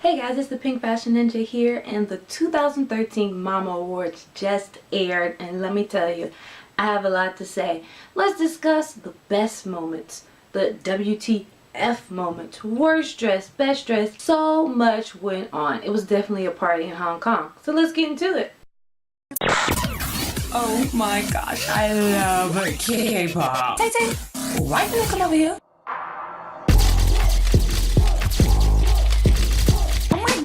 Hey guys, it's the Pink Fashion Ninja here, and the 2013 Mama Awards just aired, and let me tell you, I have a lot to say. Let's discuss the best moments, the WTF moments, worst dress, best dress. So much went on. It was definitely a party in Hong Kong. So let's get into it. Oh my gosh, I love K-pop. Tay, why can you come over here?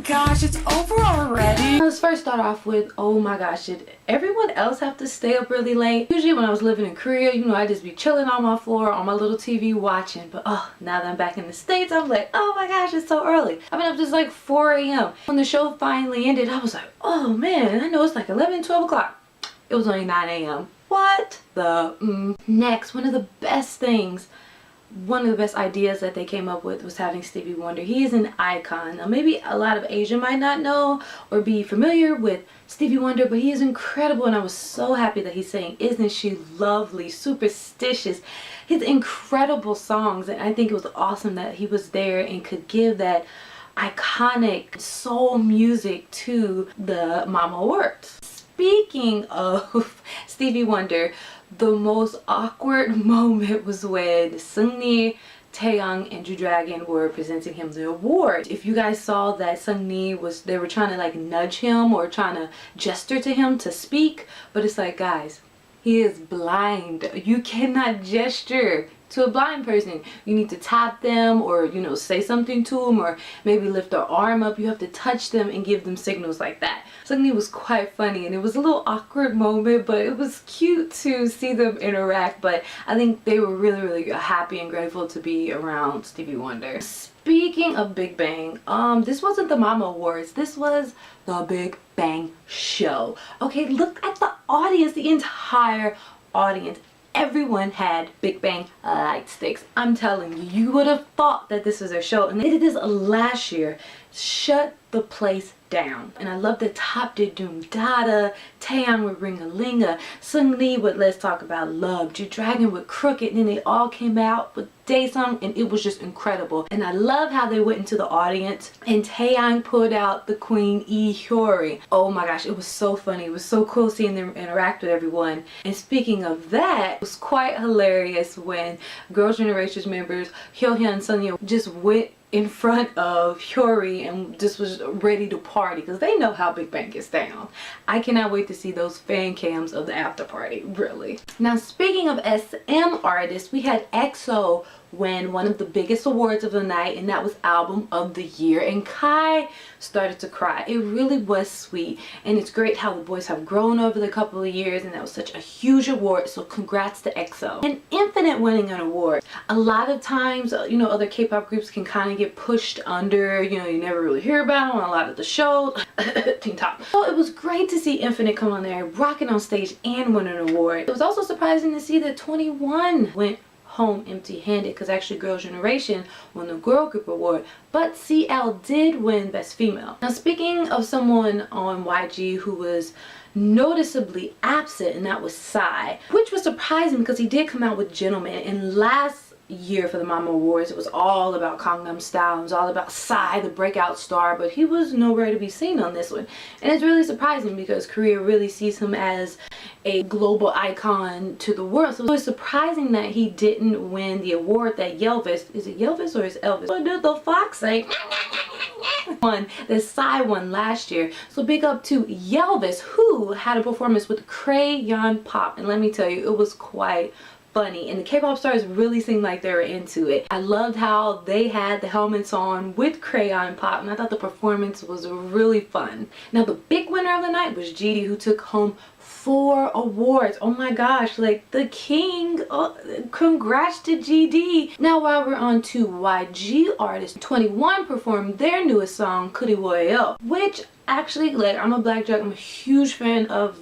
Gosh, it's over already. Let's first start off with, oh my gosh, did everyone else have to stay up really late? Usually when I was living in Korea, you know, I'd just be chilling on my floor on my little TV watching. But now that I'm back in the States, I'm like, oh my gosh, it's so early. I've been up since like 4 a.m. When the show finally ended, I was like, oh man, I know it's like 11, 12 o'clock. It was only 9 a.m. What the Next, one of the best ideas that they came up with was having Stevie Wonder. He is an icon. Now maybe a lot of Asia might not know or be familiar with Stevie Wonder, but he is incredible, and I was so happy that he sang Isn't She Lovely, Superstitious, his incredible songs. And I think it was awesome that he was there and could give that iconic soul music to the Mama Awards. Speaking of Stevie Wonder, the most awkward moment was when Seungri, Taeyang, and Dragon were presenting him the award. If you guys saw that Seungri they were trying to like nudge him or trying to gesture to him to speak, but it's like, guys, he is blind. You cannot gesture to a blind person. You need to tap them, or you know, say something to them, or maybe lift their arm up. You have to touch them and give them signals like that. Something was quite funny, and it was a little awkward moment, but it was cute to see them interact. But I think they were really happy and grateful to be around Stevie Wonder. Speaking of Big Bang, this wasn't the Mama Awards, this was the Big Bang show. Okay, look at the audience, the entire audience. Everyone had Big Bang light sticks. I'm telling you, you would have thought that this was their show. And they did this last year. Shut the place down. And I love that Top did Doom Dada, Taeyang with Ring-a-Linga, Seungri with Let's Talk About Love, Dragon with Crooked, and then they all came out with Daesung, and it was just incredible. And I love how they went into the audience and Taeyang pulled out the Queen Hyori. Oh my gosh, it was so funny. It was so cool seeing them interact with everyone. And speaking of that, it was quite hilarious when Girls' Generation's members Hyohyun and Sunyeon just went in front of Hyori and just was ready to party because they know how Big Bang gets down. I cannot wait to see those fan cams of the after party, really. Now, speaking of SM artists, we had EXO win one of the biggest awards of the night, and that was Album of the Year, and Kai started to cry. It really was sweet, and it's great how the boys have grown over the couple of years, and that was such a huge award, so congrats to EXO. And Infinite winning an award. A lot of times, you know, other K-pop groups can kind of get pushed under, you know, you never really hear about them on a lot of the shows. Teen Top. So it was great to see Infinite come on there, rocking on stage, and win an award. It was also surprising to see that 21 went home empty-handed, because actually Girls' Generation won the Girl Group Award, but CL did win Best Female. Now, speaking of someone on YG who was noticeably absent, and that was Psy, which was surprising because he did come out with Gentleman, and last year for the Mama Awards it was all about Gangnam Style. It was all about Psy, the breakout star, but he was nowhere to be seen on this one, and it's really surprising because Korea really sees him as a global icon to the world. So it's surprising that he didn't win the award that Yelvis, is it Yelvis or is Elvis? What did the fox say? One that Psy won last year. So big up to Yelvis, who had a performance with Crayon Pop, and let me tell you, it was quite funny, and the K-pop stars really seemed like they were into it. I loved how they had the helmets on with Crayon Pop, and I thought the performance was really fun. Now, the big winner of the night was GD, who took home 4 awards. Oh my gosh, like the king. Congrats to GD. Now, while we're on to YG artists, 21 performed their newest song, Kuriwoyo, which actually, like, I'm a Blackjack, I'm a huge fan of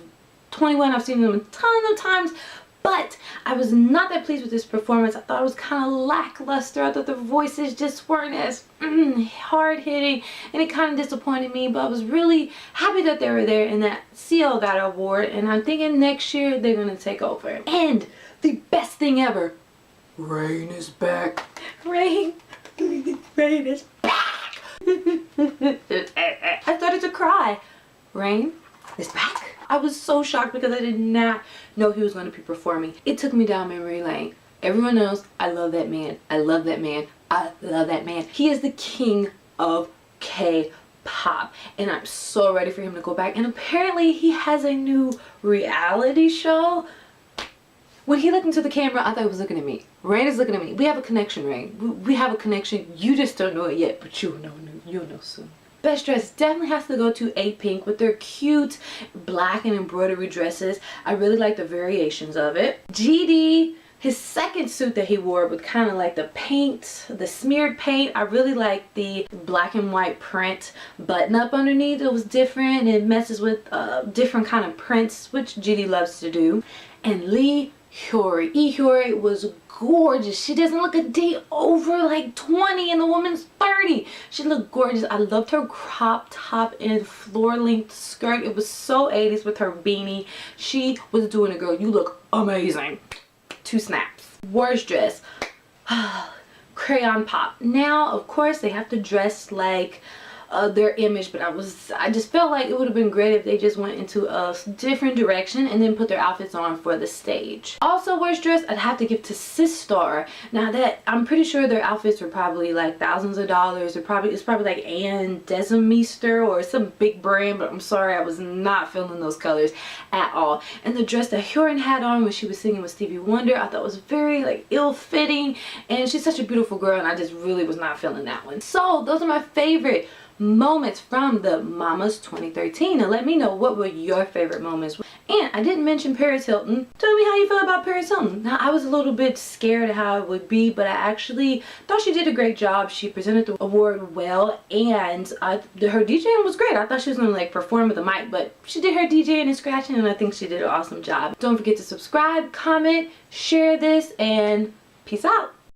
21. I've seen them a ton of times, but I was not that pleased with this performance. I thought it was kind of lackluster. I thought the voices just weren't as hard-hitting, and it kind of disappointed me, but I was really happy that they were there and that CL got an award, and I'm thinking next year they're going to take over. And the best thing ever, Rain is back. Rain is back. I started to cry. Rain is back. I was so shocked because I did not know he was going to be performing. It took me down memory lane. Everyone knows I love that man. I love that man. I love that man. He is the king of K-pop, and I'm so ready for him to go back. And apparently he has a new reality show. When he looked into the camera, I thought he was looking at me. Rain is looking at me. We have a connection, Rain. We have a connection. You just don't know it yet, but you'll know soon. Best dress definitely has to go to A Pink with their cute black and embroidery dresses. I really like the variations of it. GD, his second suit that he wore with kind of like the paint, the smeared paint. I really like the black and white print button up underneath. It was different and it messes with different kind of prints, which GD loves to do. And Lee Hyori. Hyori was gorgeous. She doesn't look a day over like 20 and the woman's 30. She looked gorgeous. I loved her crop top and floor length skirt. It was so 80s with her beanie. She was doing it, girl. You look amazing. 2 snaps. Worst dress. Crayon pop. Now, of course, they have to dress like their image, but I just felt like it would have been great if they just went into a different direction and then put their outfits on for the stage. Also, worst dress, I'd have to give to Sistar. Now that I'm pretty sure their outfits were probably like thousands of dollars. It's probably like Ann Desimeister or some big brand, but I'm sorry, I was not feeling those colors at all. And the dress that Hyun had on when she was singing with Stevie Wonder, I thought was very like ill-fitting, and she's such a beautiful girl, and I just really was not feeling that one. So those are my favorite moments from the Mamas 2013. Now let me know, what were your favorite moments? And I didn't mention Paris Hilton. Tell me how you feel about Paris Hilton. Now I was a little bit scared of how it would be, but I actually thought she did a great job. She presented the award well, and her DJing was great. I thought she was gonna like perform with the mic, but she did her DJing and scratching, and I think she did an awesome job. Don't forget to subscribe, comment, share this, and peace out.